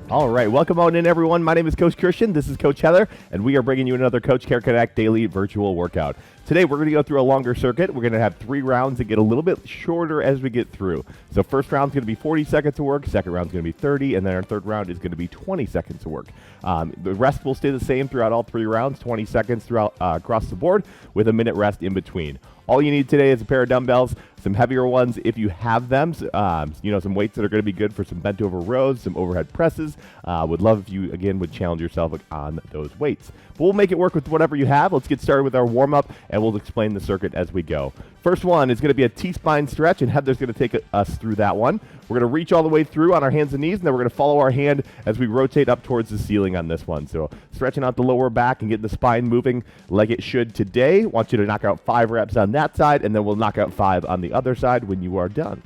All right, welcome on in, everyone. My name is Coach Christian. This is Coach Heather, and we are bringing you another Coach Care Connect daily virtual workout. Today, we're going to go through a longer circuit. We're going to have 3 rounds that get a little bit shorter as we get through. So first round is going to be 40 seconds of work, second round is going to be 30, and then our third round is going to be 20 seconds of work. The rest will stay the same throughout all 3 rounds, 20 seconds throughout across the board with a minute rest in between. All you need today is a pair of dumbbells, some heavier ones if you have them, some weights that are going to be good for some bent over rows, some overhead presses. Would love if you, again, would challenge yourself on those weights. But we'll make it work with whatever you have. Let's get started with our warm-up, and we'll explain the circuit as we go. First one is going to be a T-spine stretch, and Heather's going to take us through that one. We're going to reach all the way through on our hands and knees, and then we're going to follow our hand as we rotate up towards the ceiling on this one. So stretching out the lower back and getting the spine moving like it should today. Want you to knock out 5 reps on that side, and then we'll knock out 5 on the other side when you are done.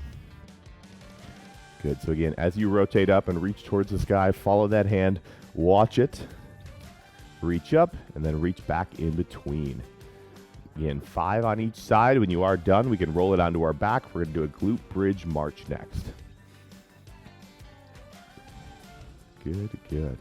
Good. So again, as you rotate up and reach towards the sky, follow that hand, watch it, reach up, and then reach back in between. Again, 5 on each side. When you are done, we can roll it onto our back. We're going to do a glute bridge march next. Good.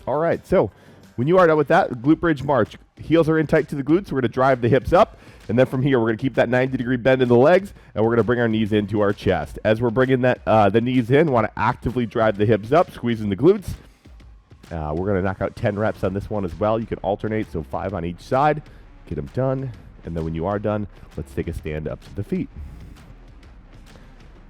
All right, so when you are done with that, glute bridge march, heels are in tight to the glutes. We're going to drive the hips up, and then from here, we're going to keep that 90-degree bend in the legs, and we're going to bring our knees into our chest. As we're bringing that the knees in, we want to actively drive the hips up, squeezing the glutes. We're going to knock out 10 reps on this one as well. You can alternate, so 5 on each side. Get them done, and then when you are done, let's take a stand up to the feet.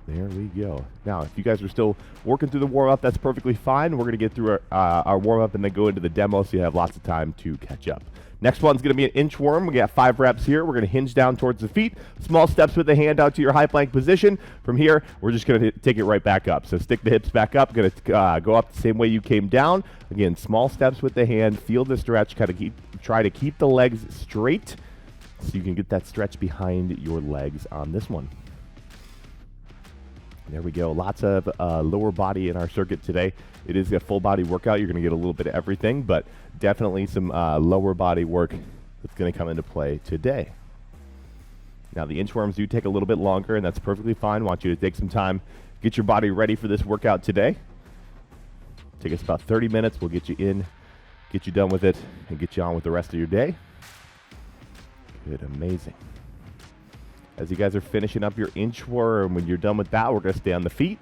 There we go. Now, if you guys are still working through the warm-up, that's perfectly fine. We're going to get through our warm-up and then go into the demo so you have lots of time to catch up. Next one's going to be an inchworm. We got 5 reps here. We're going to hinge down towards the feet. Small steps with the hand out to your high plank position. From here, we're just going to take it right back up. So stick the hips back up. Going to go up the same way you came down. Again, small steps with the hand. Feel the stretch. Try to keep the legs straight so you can get that stretch behind your legs on this one. There we go. Lots of lower body in our circuit today. It is a full body workout. You're going to get a little bit of everything, but definitely some lower body work that's going to come into play today. Now, the inchworms do take a little bit longer, and that's perfectly fine. I want you to take some time, get your body ready for this workout today. Take us about 30 minutes. We'll get you in, get you done with it, and get you on with the rest of your day. Good, amazing. As you guys are finishing up your inchworm, when you're done with that, we're going to stay on the feet.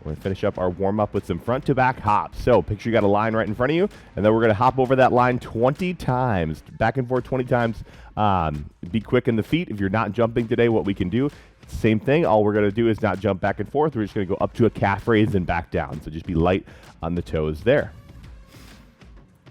We're going to finish up our warm-up with some front-to-back hops. So picture you got a line right in front of you, and then we're going to hop over that line 20 times, back and forth 20 times. Be quick in the feet. If you're not jumping today, what we can do, same thing. All we're going to do is not jump back and forth. We're just going to go up to a calf raise and back down. So just be light on the toes there.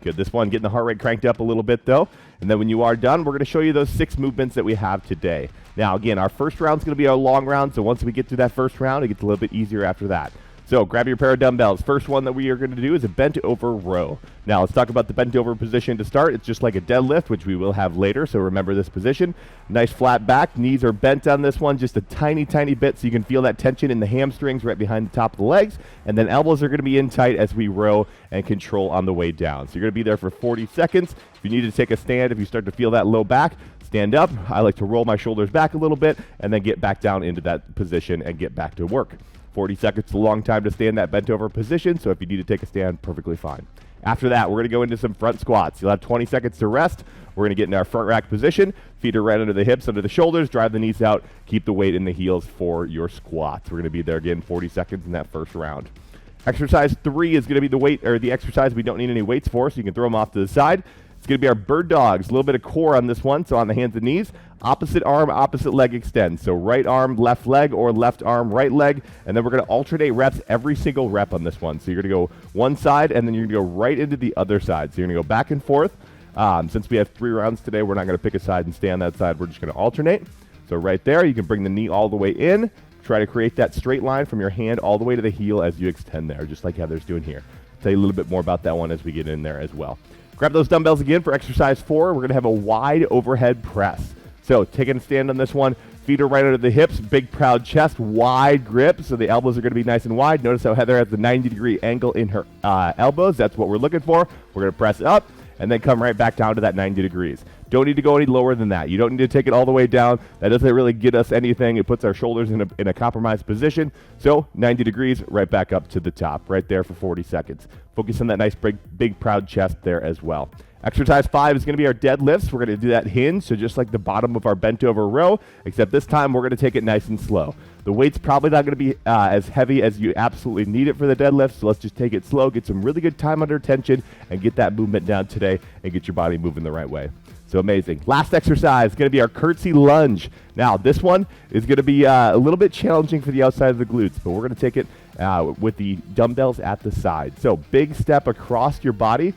Good. This one, getting the heart rate cranked up a little bit, though. And then when you are done, we're going to show you those 6 movements that we have today. Now, again, our first round is going to be our long round, so once we get through that first round, it gets a little bit easier after that. So grab your pair of dumbbells. First one that we are going to do is a bent over row. Now, let's talk about the bent over position to start. It's just like a deadlift, which we will have later, so remember this position. Nice flat back. Knees are bent on this one just a tiny, tiny bit, so you can feel that tension in the hamstrings right behind the top of the legs. And then elbows are going to be in tight as we row and control on the way down. So you're going to be there for 40 seconds. If you need to take a stand, if you start to feel that low back, stand up. I like to roll my shoulders back a little bit and then get back down into that position and get back to work. 40 seconds is a long time to stay in that bent over position, so if you need to take a stand, perfectly fine. After that, we're going to go into some front squats. You'll have 20 seconds to rest. We're going to get in our front rack position. Feet are right under the hips, under the shoulders. Drive the knees out. Keep the weight in the heels for your squats. We're going to be there again 40 seconds in that first round. Exercise 3 is going to be the weight or the exercise we don't need any weights for, so you can throw them off to the side. It's going to be our bird dogs. A little bit of core on this one, so on the hands and knees. Opposite arm, opposite leg extends. So right arm, left leg, or left arm, right leg. And then we're going to alternate reps every single rep on this one. So you're going to go one side, and then you're going to go right into the other side. So you're going to go back and forth. Since we have 3 rounds today, we're not going to pick a side and stay on that side. We're just going to alternate. So right there, you can bring the knee all the way in. Try to create that straight line from your hand all the way to the heel as you extend there, just like Heather's doing here. I'll tell you a little bit more about that one as we get in there as well. Grab those dumbbells again for exercise 4. We're going to have a wide overhead press. So taking a stand on this one, feet are right under the hips, big proud chest, wide grip, so the elbows are going to be nice and wide. Notice how Heather has the 90-degree angle in her elbows. That's what we're looking for. We're going to press up and then come right back down to that 90 degrees. Don't need to go any lower than that. You don't need to take it all the way down. That doesn't really get us anything. It puts our shoulders in a compromised position. So 90 degrees, right back up to the top, right there for 40 seconds. Focus on that nice big proud chest there as well. Exercise 5 is going to be our deadlifts. We're going to do that hinge, so just like the bottom of our bent over row, except this time we're going to take it nice and slow. The weight's probably not going to be as heavy as you absolutely need it for the deadlift, so let's just take it slow, get some really good time under tension, and get that movement down today and get your body moving the right way. So amazing. Last exercise is going to be our curtsy lunge. Now, this one is going to be a little bit challenging for the outside of the glutes, but we're going to take it with the dumbbells at the side. So big step across your body.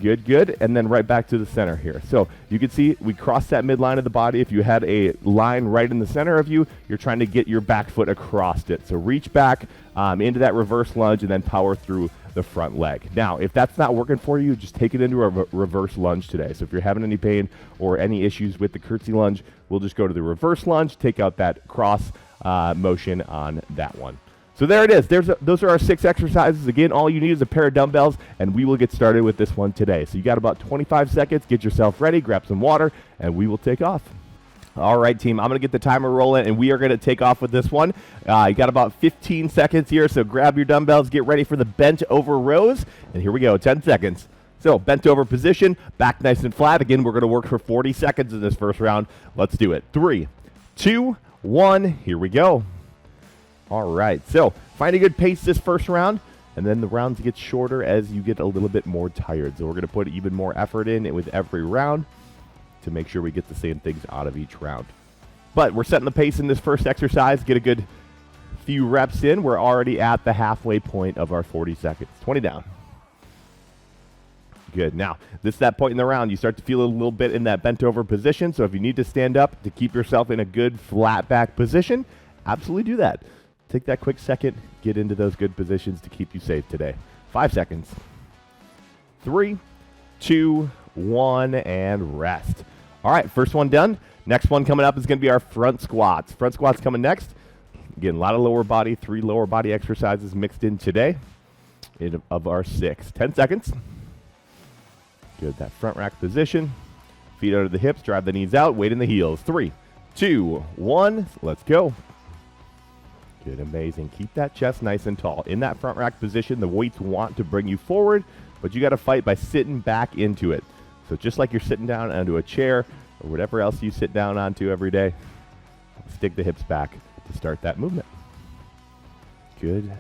Good, and then right back to the center here. So you can see we crossed that midline of the body. If you had a line right in the center of you, you're trying to get your back foot across it. So reach back into that reverse lunge and then power through the front leg. Now, if that's not working for you, just take it into a reverse lunge today. So if you're having any pain or any issues with the curtsy lunge, we'll just go to the reverse lunge, take out that cross motion on that one. So there it is. Those are our 6 exercises. Again, all you need is a pair of dumbbells, and we will get started with this one today. So you got about 25 seconds. Get yourself ready, grab some water, and we will take off. All right, team, I'm going to get the timer rolling, and we are going to take off with this one. You got about 15 seconds here, so grab your dumbbells, get ready for the bent over rows, and here we go, 10 seconds. So bent over position, back nice and flat. Again, we're going to work for 40 seconds in this first round. Let's do it. 3, 2, 1, here we go. All right, so find a good pace this first round, and then the rounds get shorter as you get a little bit more tired. So we're going to put even more effort in with every round to make sure we get the same things out of each round. But we're setting the pace in this first exercise. Get a good few reps in. We're already at the halfway point of our 40 seconds. 20 down. Good. Now, this is that point in the round. You start to feel a little bit in that bent over position. So if you need to stand up to keep yourself in a good flat back position, absolutely do that. Take that quick second, get into those good positions to keep you safe today. 5 seconds. 3, 2, 1, and rest. All right, first one done. Next one coming up is going to be our front squats. Front squats coming next. Again, a lot of lower body, 3 lower body exercises mixed in today of our 6. 10 seconds. Good, that front rack position. Feet under the hips, drive the knees out, weight in the heels. 3, 2, 1, let's go. Good, amazing. Keep that chest nice and tall. In that front rack position, the weights want to bring you forward, but you got to fight by sitting back into it. So just like you're sitting down onto a chair or whatever else you sit down onto every day, stick the hips back to start that movement. Good.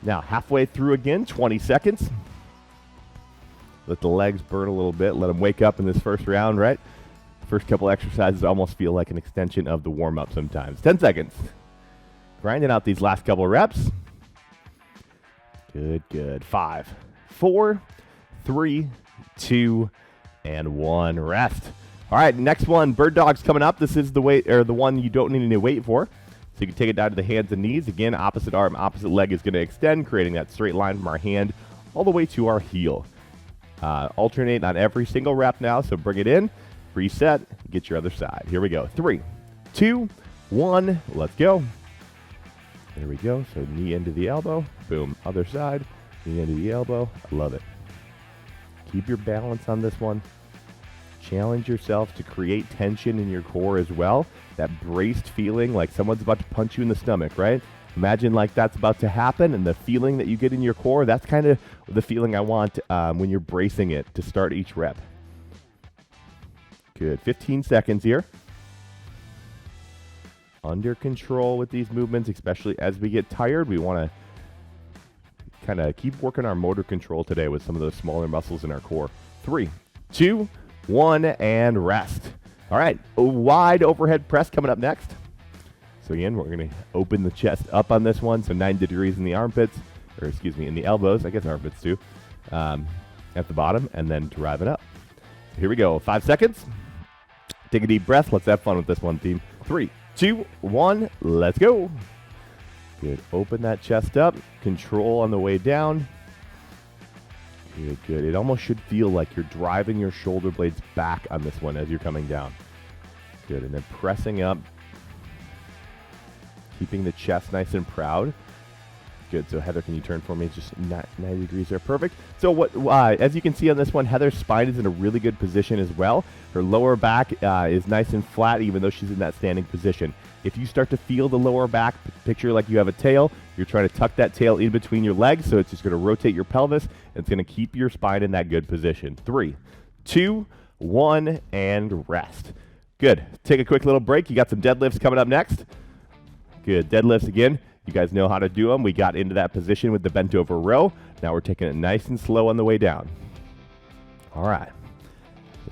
Now, halfway through again, 20 seconds. Let the legs burn a little bit. Let them wake up in this first round, right? First couple exercises almost feel like an extension of the warm-up sometimes. 10 seconds. Grinding out these last couple of reps. Good. 5, 4, 3, 2, and 1. Rest. All right, next one, bird dog's coming up. This is the weight, or the one you don't need any weight for. So you can take it down to the hands and knees. Again, opposite arm, opposite leg is going to extend, creating that straight line from our hand all the way to our heel. Alternate on every single rep now, so bring it in, reset, get your other side. Here we go. 3, 2, 1, let's go. There we go. So knee into the elbow. Boom. Other side. Knee into the elbow. I love it. Keep your balance on this one. Challenge yourself to create tension in your core as well. That braced feeling like someone's about to punch you in the stomach, right? Imagine like that's about to happen, and the feeling that you get in your core, that's kind of the feeling I want when you're bracing it to start each rep. Good. 15 seconds here. Under control with these movements, especially as we get tired. We want to kind of keep working our motor control today with some of those smaller muscles in our core. 3, 2, 1, and rest. All right, a wide overhead press coming up next. So again, we're going to open the chest up on this one, so 90 degrees in the armpits, or excuse me, in the elbows, I guess armpits too, at the bottom, and then drive it up. So here we go, 5 seconds. Take a deep breath. Let's have fun with this one, team. 3, 2, 1, let's go. Good. Open that chest up. Control on the way down. Good. It almost should feel like you're driving your shoulder blades back on this one as you're coming down. Good. And then pressing up. Keeping the chest nice and proud. Good. So Heather, can you turn for me? Just 90 degrees there. Perfect. So as you can see on this one, Heather's spine is in a really good position as well. Her lower back is nice and flat, even though she's in that standing position. If you start to feel the lower back, picture like you have a tail. You're trying to tuck that tail in between your legs, so it's just going to rotate your pelvis. And it's going to keep your spine in that good position. 3, 2, 1, and rest. Good. Take a quick little break. You got some deadlifts coming up next. Good. Deadlifts again. You guys know how to do them. We got into that position with the bent over row. Now we're taking it nice and slow on the way down. All right.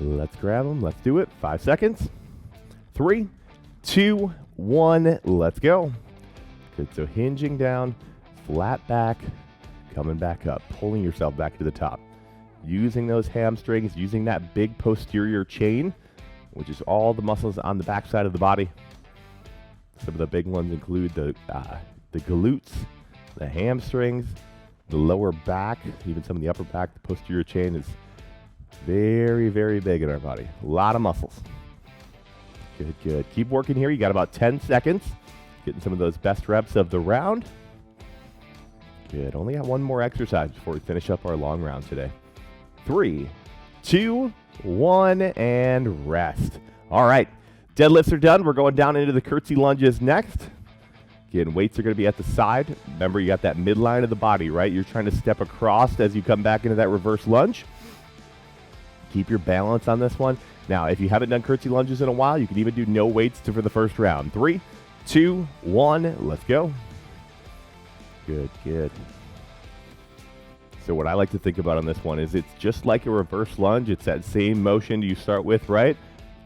Let's grab them. Let's do it. 5 seconds. 3, 2, 1. Let's go. Good. So hinging down, flat back, coming back up, pulling yourself back to the top. Using those hamstrings, using that big posterior chain, which is all the muscles on the back side of the body. Some of the big ones include the glutes, the hamstrings, the lower back, even some of the upper back. The posterior chain is very, very big in our body. A lot of muscles. Good, good. Keep working here. You got about 10 seconds. Getting some of those best reps of the round. Good. Only got one more exercise before we finish up our long round today. 3, 2, 1, and rest. All right. Deadlifts are done. We're going down into the curtsy lunges next. Again, weights are going to be at the side. Remember, you got that midline of the body, right? You're trying to step across as you come back into that reverse lunge. Keep your balance on this one. Now, if you haven't done curtsy lunges in a while, you can even do no weights for the first round. 3, 2, 1, let's go. Good, good. So what I like to think about on this one is it's just like a reverse lunge. It's that same motion you start with, right?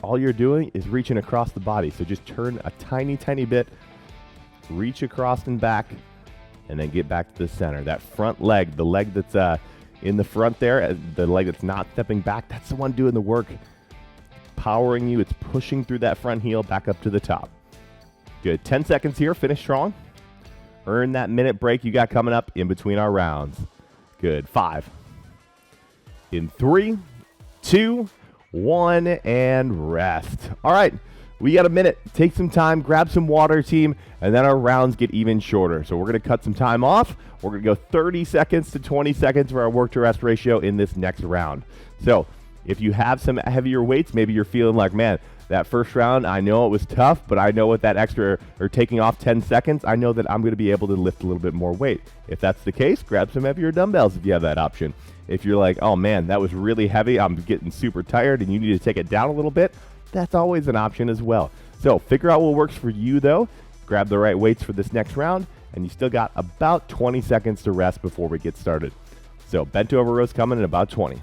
All you're doing is reaching across the body. So just turn a tiny, tiny bit, reach across and back, and then get back to the center. That front leg, the leg that's in the front there, the leg that's not stepping back, that's the one doing the work. Powering you, it's pushing through that front heel back up to the top. Good. 10 seconds here. Finish strong. Earn that minute break you got coming up in between our rounds. Good. 5. In 3, 2, 1, and rest. All right. We got a minute. Take some time, grab some water, team, and then our rounds get even shorter. So we're going to cut some time off. We're going to go 30 seconds to 20 seconds for our work to rest ratio in this next round. So if you have some heavier weights, maybe you're feeling like, man, that first round, I know it was tough, but I know with that extra or taking off 10 seconds, I know that I'm going to be able to lift a little bit more weight. If that's the case, grab some heavier dumbbells if you have that option. If you're like, oh man, that was really heavy, I'm getting super tired and you need to take it down a little bit, that's always an option as well. So figure out what works for you though, grab the right weights for this next round, and you still got about 20 seconds to rest before we get started. So bent over rows coming in about 20.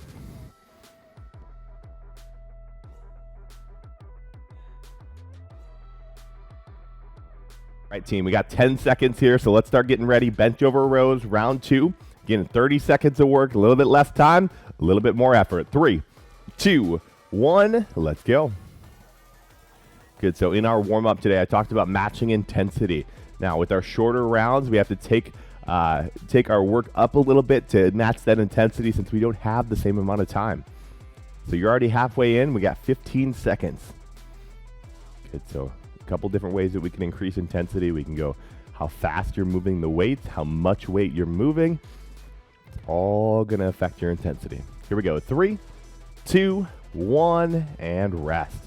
All right, team, we got 10 seconds here, so let's start getting ready. Bench over rows, round 2. Again, 30 seconds of work, a little bit less time, a little bit more effort. 3, 2, 1, let's go. Good, so in our warm-up today, I talked about matching intensity. Now, with our shorter rounds, we have to take our work up a little bit to match that intensity since we don't have the same amount of time. So you're already halfway in. We got 15 seconds. Good, so a couple different ways that we can increase intensity. We can go how fast you're moving the weights, how much weight you're moving. It's all going to affect your intensity. Here we go. 3, 2, 1, and rest.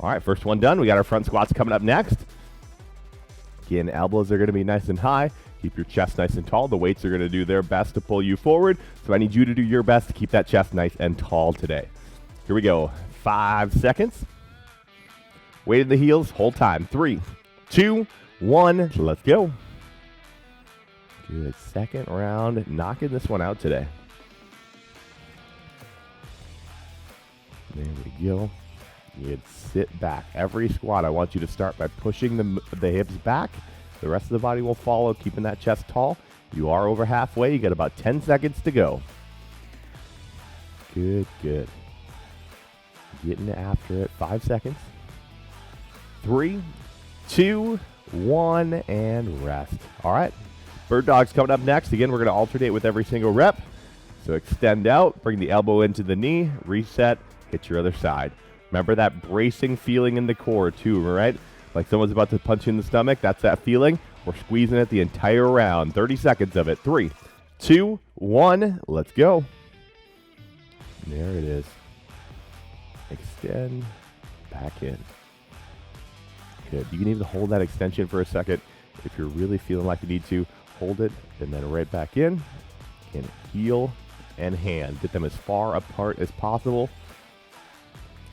All right, first one done. We got our front squats coming up next. Again, elbows are going to be nice and high. Keep your chest nice and tall. The weights are going to do their best to pull you forward. So I need you to do your best to keep that chest nice and tall today. Here we go. 5 seconds. Weight in the heels. Hold time. 3, 2, 1. Let's go. Good. Second round. Knocking this one out today. There we go. You'd sit back. Every squat, I want you to start by pushing the hips back. The rest of the body will follow, keeping that chest tall. You are over halfway. You got about 10 seconds to go. Good, good. Getting after it. 5 seconds. 3, 2, 1, and rest. All right. Bird dog's coming up next. Again, we're going to alternate with every single rep. So extend out, bring the elbow into the knee, reset, hit your other side. Remember that bracing feeling in the core too, right? like someone's about to punch you in the stomach. That's that feeling. We're squeezing it the entire round. 30 seconds of it. 3, 2, 1. Let's go. There it is. Extend. Back in. Good. You can even hold that extension for a second. If you're really feeling like you need to, hold it and then right back in. And heel and hand. Get them as far apart as possible.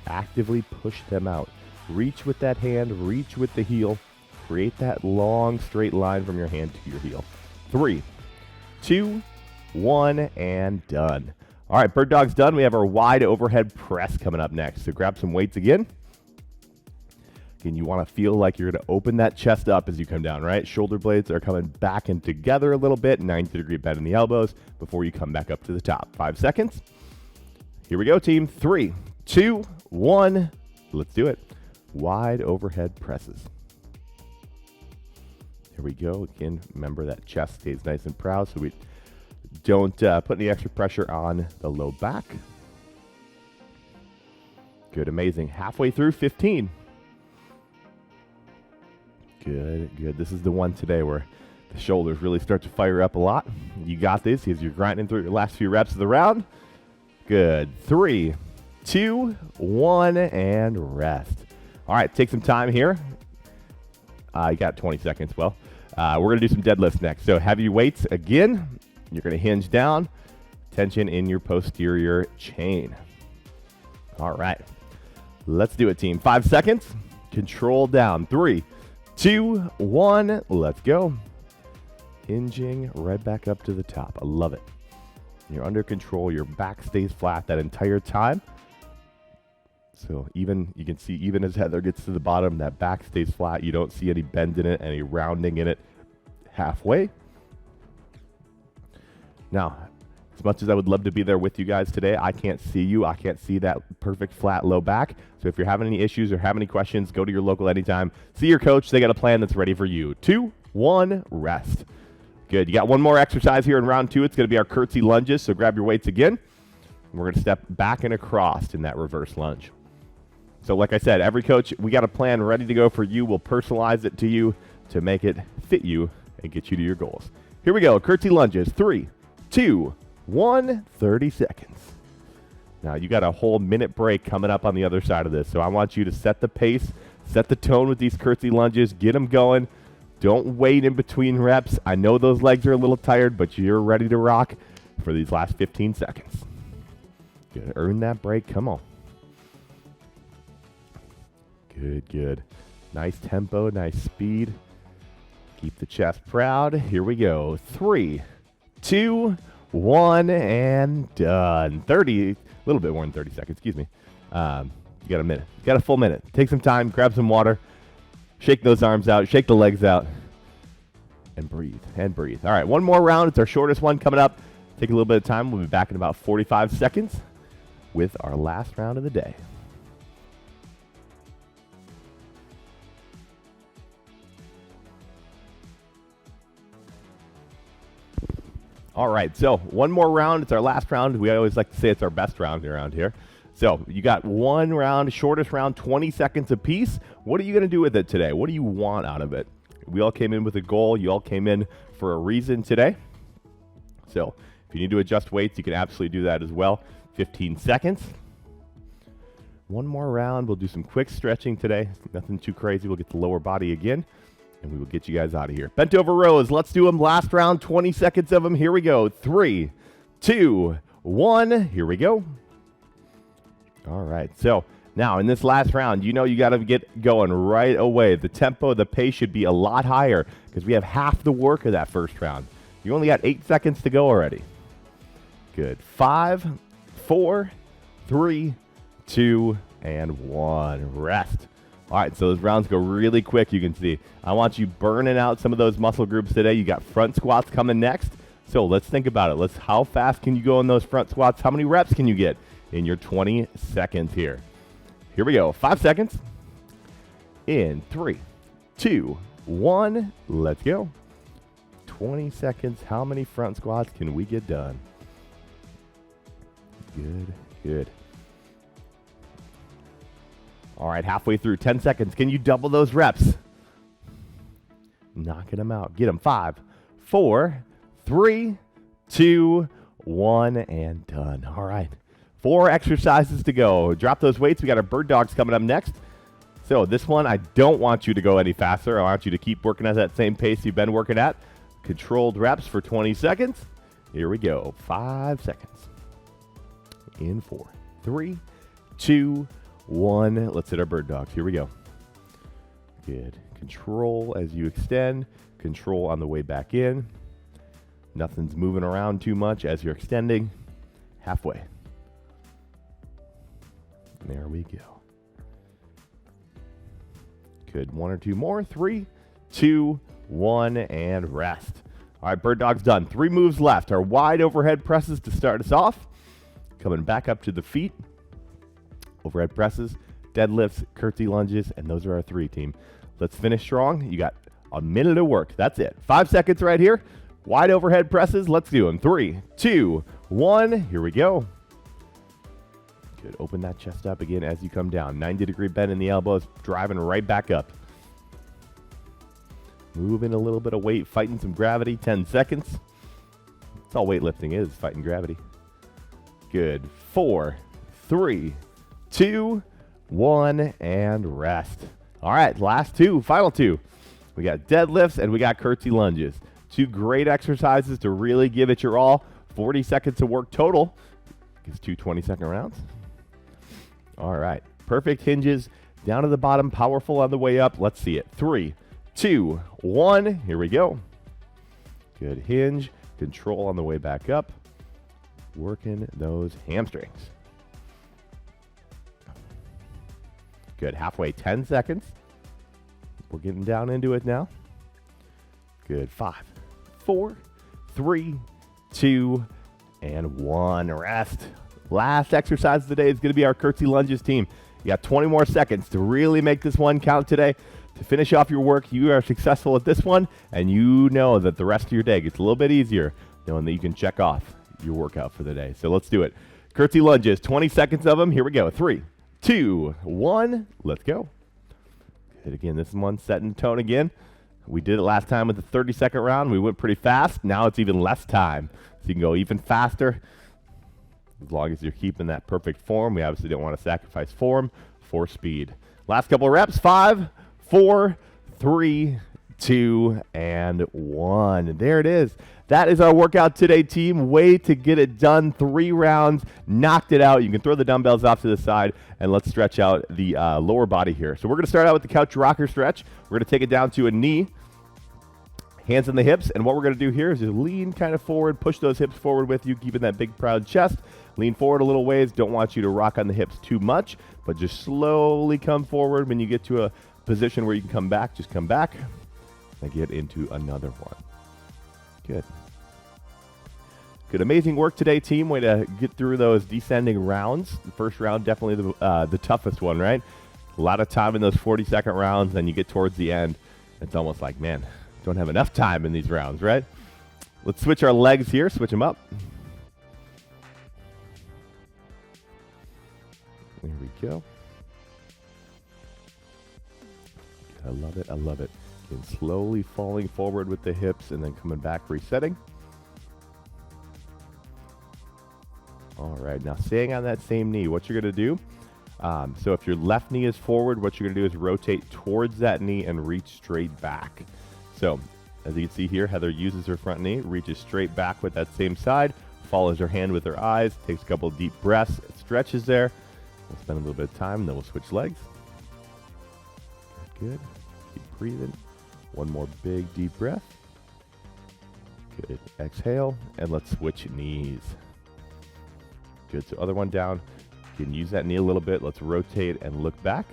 Actively push them out. Reach with that hand, reach with the heel. Create that long straight line from your hand to your heel. 3, 2, 1, and done. All right, bird dog's done. We have our wide overhead press coming up next. So grab some weights again. Again, you want to feel like you're going to open that chest up as you come down, right? Shoulder blades are coming back and together a little bit. 90-degree bend in the elbows before you come back up to the top. 5 seconds. Here we go, team. 3, 2, 1. Let's do it. Wide overhead presses. Here we go. Again, remember that chest stays nice and proud so we don't put any extra pressure on the low back. Good, amazing. Halfway through, 15. Good, good. This is the one today where the shoulders really start to fire up a lot. You got this as you're grinding through your last few reps of the round. Good. 3, 2, 1, and rest. All right, take some time here. You got 20 seconds. Well, we're going to do some deadlifts next. So heavy weights again. You're going to hinge down. Tension in your posterior chain. All right. Let's do it, team. 5 seconds. Control down. 3, 2, 1. Let's go. Hinging right back up to the top. I love it. You're under control. Your back stays flat that entire time. So even, you can see even as Heather gets to the bottom, that back stays flat. You don't see any bend in it, any rounding in it halfway. Now, as much as I would love to be there with you guys today, I can't see you. I can't see that perfect flat low back. So if you're having any issues or have any questions, go to your local anytime. See your coach. They got a plan that's ready for you. 2, 1, rest. Good. You got one more exercise here in round 2. It's going to be our curtsy lunges. So grab your weights again. We're going to step back and across in that reverse lunge. So like I said, every coach, we got a plan ready to go for you. We'll personalize it to you to make it fit you and get you to your goals. Here we go. Curtsy lunges. 3, 2, 1. 30 seconds. Now you got a whole minute break coming up on the other side of this. So I want you to set the pace, set the tone with these curtsy lunges, get them going. Don't wait in between reps. I know those legs are a little tired, but you're ready to rock for these last 15 seconds. Good. Earn that break. Come on. Good, good. Nice tempo, nice speed. Keep the chest proud. Here we go. 3, 2, 1, and done. 30, a little bit more than 30 seconds, excuse me. You got a minute. You got a full minute. Take some time, grab some water, shake those arms out, shake the legs out, and breathe, and breathe. All right, one more round. It's our shortest one coming up. Take a little bit of time. We'll be back in about 45 seconds with our last round of the day. All right, so one more round. It's our last round. We always like to say it's our best round around here. So you got one round, shortest round, 20 seconds apiece. What are you going to do with it today? What do you want out of it? We all came in with a goal. You all came in for a reason today. So if you need to adjust weights, you can absolutely do that as well. 15 seconds. One more round. We'll do some quick stretching today. Nothing too crazy. We'll get the lower body again. And we will get you guys out of here. Bent over rows. Let's do them. Last round, 20 seconds of them. Here we go. 3, 2, 1. Here we go. All right. So now in this last round, you know you got to get going right away. The tempo, the pace should be a lot higher because we have half the work of that first round. You only got 8 seconds to go already. Good. 5, 4, 3, 2, and 1. Rest. All right, so those rounds go really quick, you can see. I want you burning out some of those muscle groups today. You got front squats coming next. So let's think about it. How fast can you go in those front squats? How many reps can you get in your 20 seconds here? Here we go. 5 seconds. In 3, 2, 1. Let's go. 20 seconds. How many front squats can we get done? Good, good. All right, halfway through, 10 seconds. Can you double those reps? Knocking them out. Get them. 5, 4, 3, 2, 1, and done. All right. 4 exercises to go. Drop those weights. We got our bird dogs coming up next. So this one, I don't want you to go any faster. I want you to keep working at that same pace you've been working at. Controlled reps for 20 seconds. Here we go. 5 seconds. In 4, 3, 2, 1. Let's hit our bird dogs. Here we go. Good. Control as you extend. Control on the way back in. Nothing's moving around too much as you're extending. Halfway. There we go. Good. 1 or 2 more. 3, 2, 1, and rest. All right, bird dog's done. 3 moves left. Our wide overhead presses to start us off. Coming back up to the feet. Overhead presses, deadlifts, curtsy lunges, and those are our 3, team. Let's finish strong. You got a minute of work. That's it. 5 seconds right here. Wide overhead presses. Let's do them. 3, 2, 1. Here we go. Good. Open that chest up again as you come down. 90-degree bend in the elbows, driving right back up. Moving a little bit of weight, fighting some gravity. 10 seconds. That's all weightlifting is, fighting gravity. Good. 4, 3, 2, 1, and rest. All right, last 2, final 2. We got deadlifts and we got curtsy lunges. 2 great exercises to really give it your all. 40 seconds of work total. Gives 2 20-second rounds. All right, perfect hinges. Down to the bottom, powerful on the way up. Let's see it. 3, 2, 1. Here we go. Good hinge. Control on the way back up. Working those hamstrings. Good. Halfway, 10 seconds. We're getting down into it now. Good. 5, 4, 3, 2, and 1. Rest. Last exercise of the day is going to be our curtsy lunges, team. You got 20 more seconds to really make this one count today. To finish off your work, you are successful at this one, and you know that the rest of your day gets a little bit easier knowing that you can check off your workout for the day. So let's do it. Curtsy lunges, 20 seconds of them. Here we go. 3, 2, 1. Let's go. Good. Again, this one setting tone again. We did it last time with the 30-second round. We went pretty fast. Now it's even less time. So you can go even faster as long as you're keeping that perfect form. We obviously don't want to sacrifice form for speed. Last couple of reps. 5, 4, 3, 2, and 1. There it is. That is our workout today, team. Way to get it done. 3 rounds. Knocked it out. You can throw the dumbbells off to the side, and let's stretch out the lower body here. So we're going to start out with the couch rocker stretch. We're going to take it down to a knee. Hands on the hips, and what we're going to do here is just lean kind of forward, push those hips forward with you, keeping that big, proud chest. Lean forward a little ways. Don't want you to rock on the hips too much, but just slowly come forward. When you get to a position where you can come back, just come back and get into another one. Good. Good. Amazing work today, team. Way to get through those descending rounds. The first round, definitely the toughest one, right? A lot of time in those 40-second rounds, then you get towards the end. It's almost like, man, don't have enough time in these rounds, right? Let's switch our legs here. Switch them up. There we go. I love it. I love it. Again, slowly falling forward with the hips and then coming back, resetting. All right. Now, staying on that same knee, what you're going to do, so if your left knee is forward, what you're going to do is rotate towards that knee and reach straight back. So, as you can see here, Heather uses her front knee, reaches straight back with that same side, follows her hand with her eyes, takes a couple of deep breaths, stretches there. We'll spend a little bit of time, and then we'll switch legs. Good. Keep breathing. One more big, deep breath. Good. Exhale, and let's switch knees. Good. So other one down. You can use that knee a little bit. Let's rotate and look back.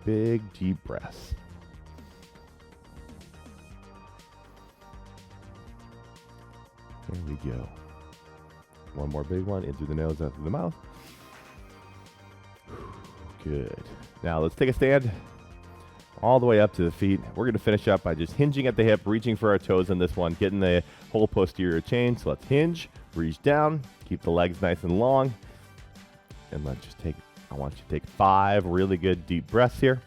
Big, deep breaths. There we go. One more big one, in through the nose, out through the mouth. Good. Now let's take a stand all the way up to the feet. We're going to finish up by just hinging at the hip, reaching for our toes in this one, getting the whole posterior chain. So let's hinge, reach down, keep the legs nice and long, and let's just take I want you to take 5 really good deep breaths here.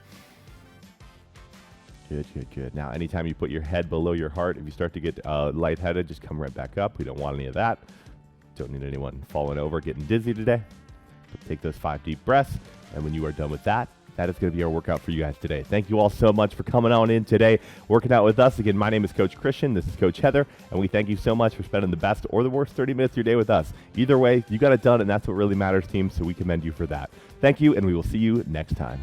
Good, good, good. Now, anytime you put your head below your heart, if you start to get lightheaded, just come right back up. We don't want any of that. Don't need anyone falling over, getting dizzy today. But take those 5 deep breaths, and when you are done with that, that is going to be our workout for you guys today. Thank you all so much for coming on in today, working out with us. Again, my name is Coach Christian. This is Coach Heather, and we thank you so much for spending the best or the worst 30 minutes of your day with us. Either way, you got it done, and that's what really matters, team, so we commend you for that. Thank you, and we will see you next time.